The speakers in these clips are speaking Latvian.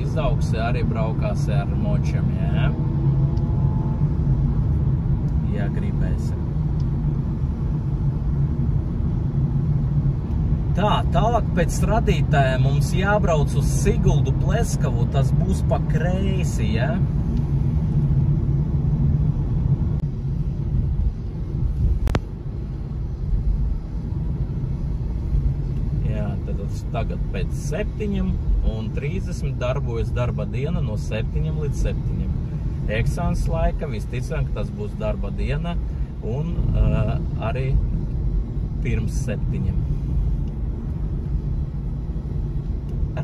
Izaugsē arī braukās ar močiem, jā? Ja gribēsim. Tā, tālāk pēc radītājiem mums jābrauc uz Siguldu Pleskavu, tas būs pa kreisi, jā? Tagad pēc 7:30 darbojas darba diena no 7 līdz 7. Eksāns laika visticamāk, ka tas būs darba diena un arī pirms 7.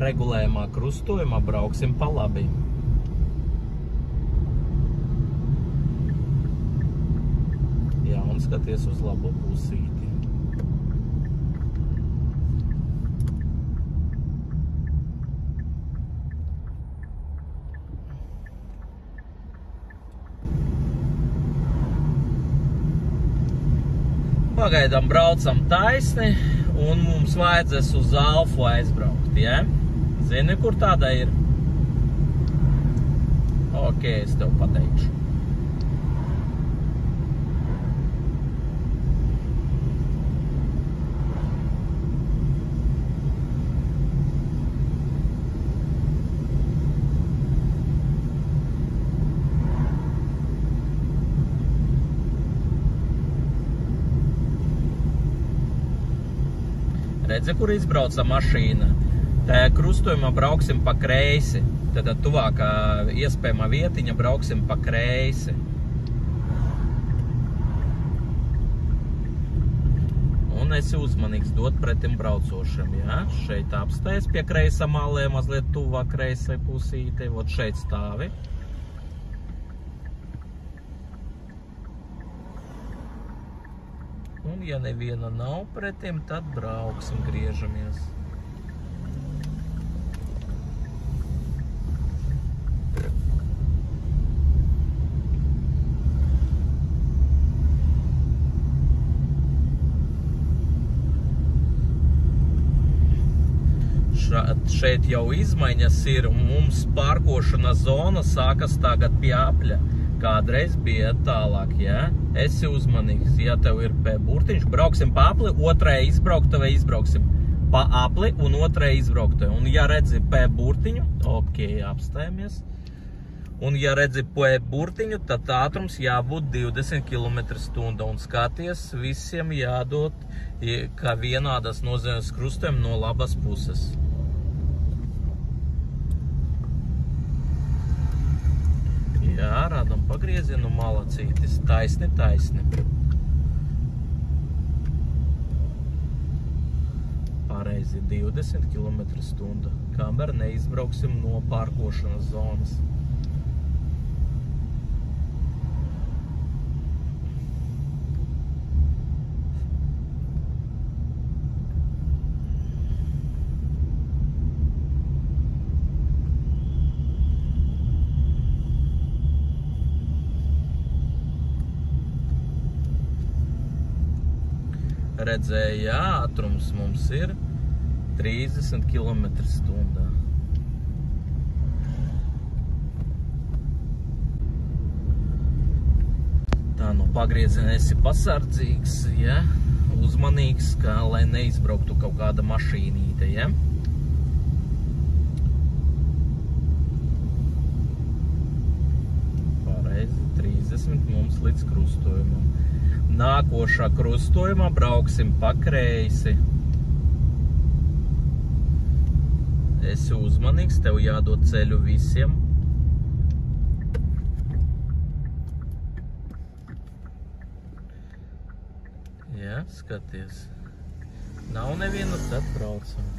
Regulējumā krustojumā brauksim pa labi. Jā, un skaties uz labo pusīti. Pagaidām braucam taisni, un mums vajadzēs uz Alfu aizbraukt, ja? Zini, kur tāda ir? Ok, es tev pateikšu. Redzi, kur izbrauca mašīna. Tā krustojumā brauksim pa kreisi. Tad tuvākā iespējamā vietiņa brauksim pa kreisi. Un esi uzmanīgs dot pretim braucošam, jā? Šeit apstājas pie kreisa malē, mazliet tuvāk kreisai pusītei. Vot šeit stāvi. Un, ja neviena nav pretim, tad brauksim, griežamies. Šeit jau izmaiņas ir, un mums pārkošanas zona sākas tagad pie apļa. Kādreiz bija tālāk, jā? Esi uzmanīgs, ja tev ir P burtiņš, brauksim pa apli, otrajai izbrauktavai izbrauksim pa apli un otrajai izbrauktavai. Un ja redzi P burtiņu, ok, apstājamies. Un ja redzi P burtiņu, tad ātrums jābūt 20 km/h. Un skaties, visiem jādod, kā vienādas nozīmes krustojumi no labas puses. Jā, rādam pagriezienu malacītis, taisni. Pareizi 20 km/h, kamēr neizbrauksim no pārkošanas zonas. Redzēja, ātrums mums ir 30 km/h. Tā, no pagrieziena esi pasardzīgs, ja? Uzmanīgs, lai neizbrauktu kaut kāda mašīnīte, ja? Pareizi, 30 mums līdz krustojumam. Nākošā krustojumā brauksim pa kreisi. Esi uzmanīgs, tev jādod ceļu visiem. Jā, skaties. Nav neviena, tad braucam.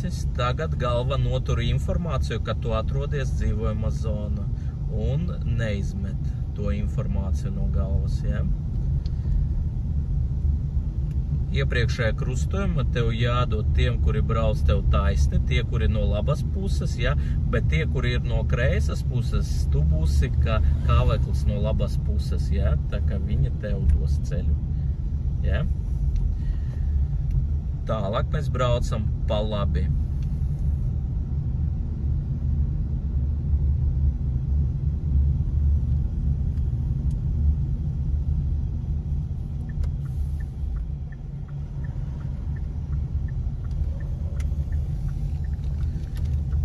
iznācis, tagad galva notur informāciju, ka tu atrodies dzīvojama zona un neizmet to informāciju no galvas, ja? Iepriekšējā krustojuma tev jādod tiem, kuri brauc tev taisni, tie, kuri no labas puses, ja? Bet tie, kuri ir no kreisas puses, tu būsi kā kāveklis no labas puses, ja? Tā kā viņa tev dos ceļu, ja? Tālāk mēs braucam pa labi.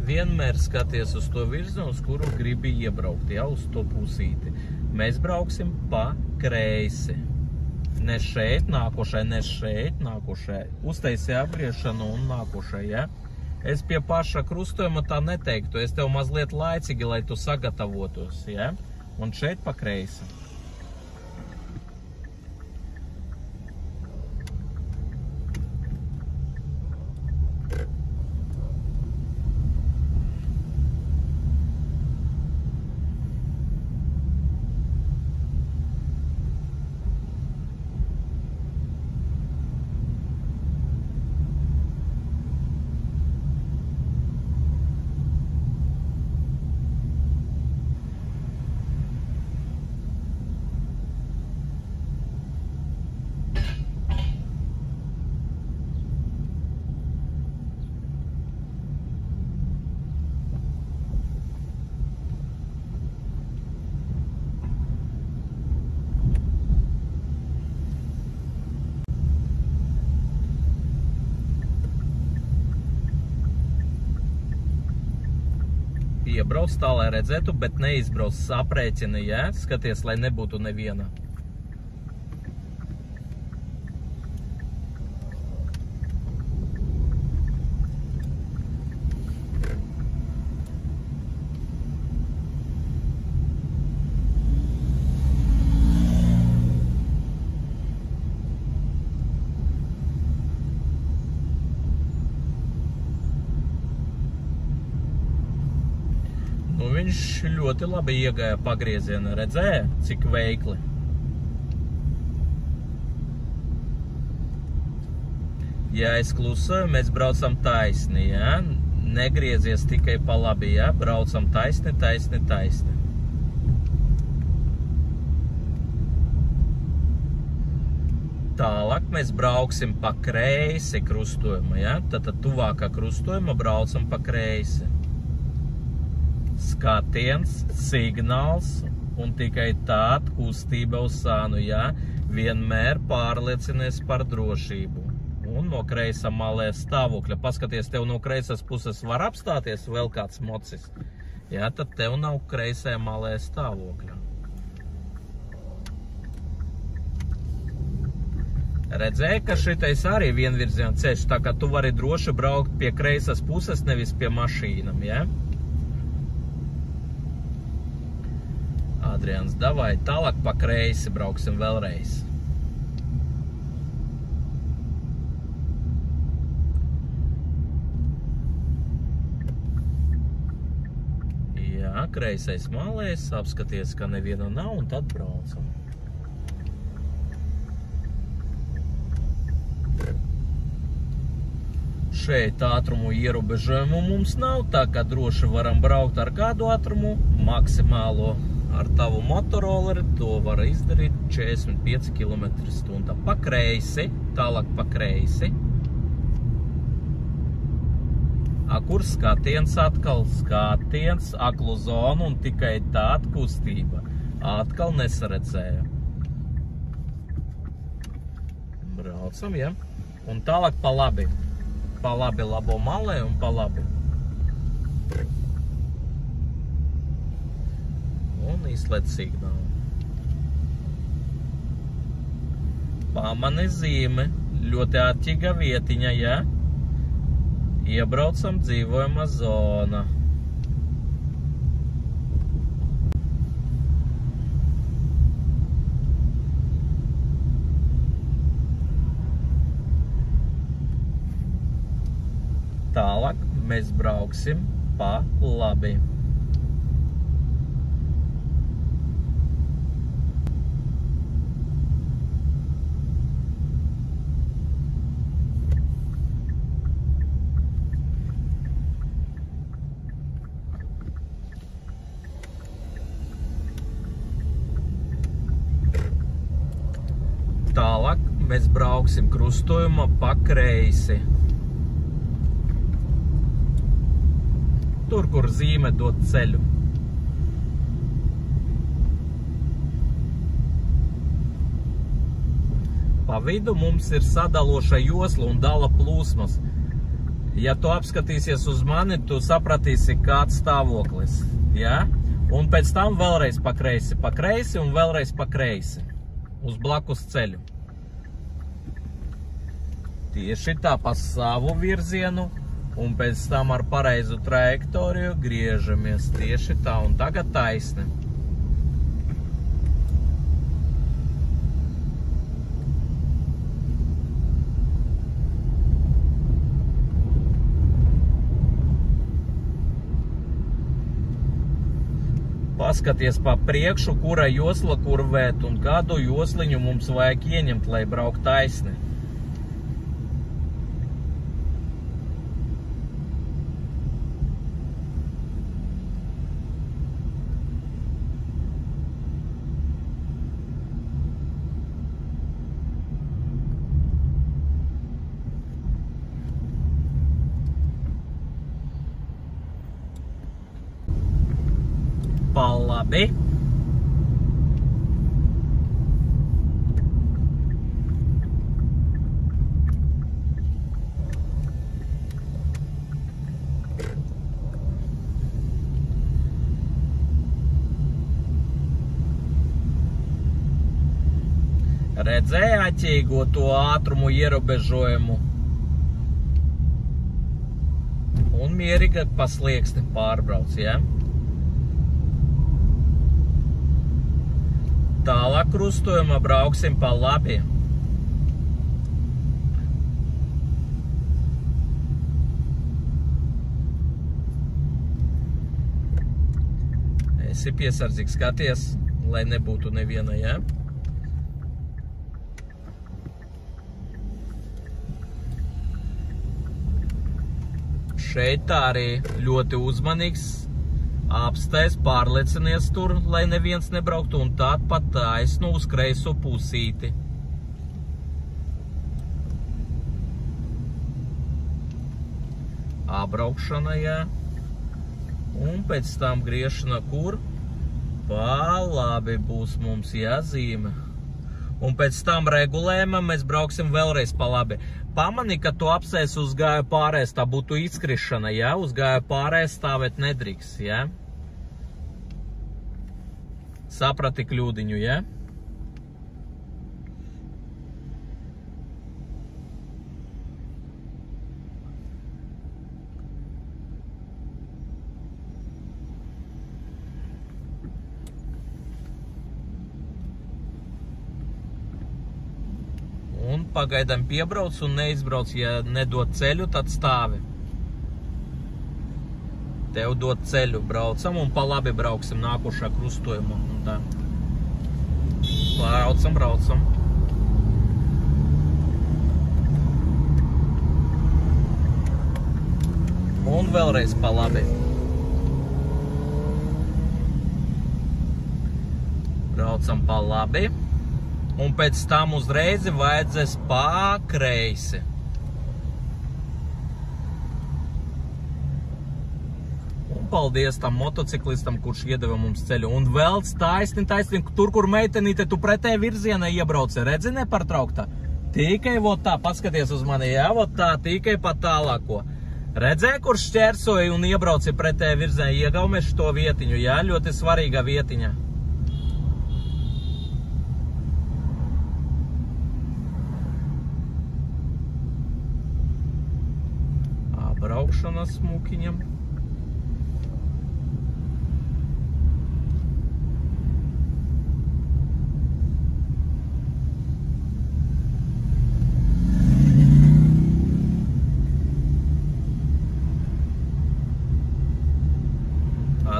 Vienmēr skaties uz to virzienu, uz kuru gribi iebraukt, ja, uz to pusīti. Mēs brauksim pa kreisi. Ne šeit, nākošai, ne šeit, nākošai. Uztaisi apgriešanu un nākošai, ja. Es pie paša krustojuma tā neteiktu, es tev mazliet laicīgi, lai tu sagatavotos, ja. Un šeit pa kreisi. Iebrauc tā, lai redzētu, bet neizbrauc, aprēķini, ja? Skaties, lai nebūtu neviena. Viņš ļoti labi iegāja pagriezienā, redzēja, cik veikli. Ja es klusoju, mēs braucam taisni, ja? Negriezies tikai pa labi, ja? Braucam taisni, taisni, taisni. Tālāk mēs brauksim pa kreisi krustojuma, ja? Tad tuvākā krustojuma braucam pa kreisi. Skatiens, signāls un tikai tāda kustība uz sānu, ja? Vienmēr pārliecinies par drošību. Un no kreisa malē stāvokļa. Paskaties, tev no kreisas puses var apstāties vēl kāds mocis. Ja? Tad tev nav kreisē malē stāvokļa. Redzēji, ka šitais arī vienvirziena ceļš, tā kā tu vari droši braukt pie kreisas puses, nevis pie mašīnam, ja? Adrians, davai, tālāk pa kreisi brauksim vēlreiz. Jā, kreisais malēs, apskaties, ka neviena nav, un tad braucam. Šeit ātrumu ierobežojumu mums nav, tā kā droši varam braukt ar kādu ātrumu maksimālo. Ar tavu motoroleri to var izdarīt 45 km/h. Pa kreisi, tālāk pa kreisi. Kur skatiens atkal? Skatiens, aklu zonu un tikai tāda kustība. Atkal nesaredzēja. Braucam, ja? Un tālāk pa labi. Pa labi labo malē un pa labi. Un izslēdz signālu. Pamani zīme, ļoti āķīga vietiņa, ja? Iebraucam dzīvojama zona. Tālāk mēs brauksim pa labi. Tālāk mēs brauksim krustojumā pa kreisi. Tur, kur zīme dod ceļu. Pa vidu mums ir sadaloša josla un dala plūsmas. Ja tu apskatīsies uz mani, tu sapratīsi, kāds stāvoklis. Ja? Un pēc tam vēlreiz pa kreisi un vēlreiz pa kreisi. Uz blakus ceļu. Tieši tā pa savu virzienu un pēc tam ar pareizu trajektoriju griežamies tieši tā un tagad taisni. Paskaties pa priekšu, kura josla kur vēt un kādu josliņu mums vajag ieņemt, lai braukt taisni. Pa labi. Redzēji aķīgo to ātrumu ierobežojumu? Un mierīgi pa slieksni pārbrauc, ja? Tālāk krustojumā brauksim pa labi. Esi piesardzīgs, skaties, lai nebūtu neviena, ja? Šeit arī ļoti uzmanīgs. Apstais, pārliecinies tur, lai neviens nebrauktu, un tād pat taisnu uz kreiso pusīti. Apbraukšana, jā. Un pēc tam griešana kur? Pa labi būs mums jāzīme. Un pēc tam regulējuma mēs brauksim vēlreiz pa labi. Pamani, ka tu apsēs uz gāju pārējais, tā būtu izkrišana, ja? Uz gāju pārējais stāvēt nedrīkst, ja? Saprati kļūdiņu, ja? Un pagaidām piebrauc un neizbrauc, ja nedod ceļu, tad stāvi. Tev dod ceļu, braucam un pa labi brauksim nākošā krustojumā. Un tā. Braucam. Un vēlreiz pa labi. Braucam pa labi. Un pēc tam uzreiz vajadzēs pa kreisi. Un paldies tam motociklistam, kurš iedeva mums ceļu. Un vēl taisni, tur, kur meitenīte tu pretēji virzienā iebrauci. Redzi, nepārtrauktā? Tikai vot tā, paskaties uz mani, jā, vot tā, tikai pa tālāko. Redzēji, kur šķērsoja un iebrauci pretēji virzienā, iegaumēs šo vietiņu, jā, ļoti svarīga vietiņa. Braukšana smukiņam.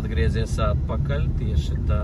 atgriezies atpakaļ, tieši tā.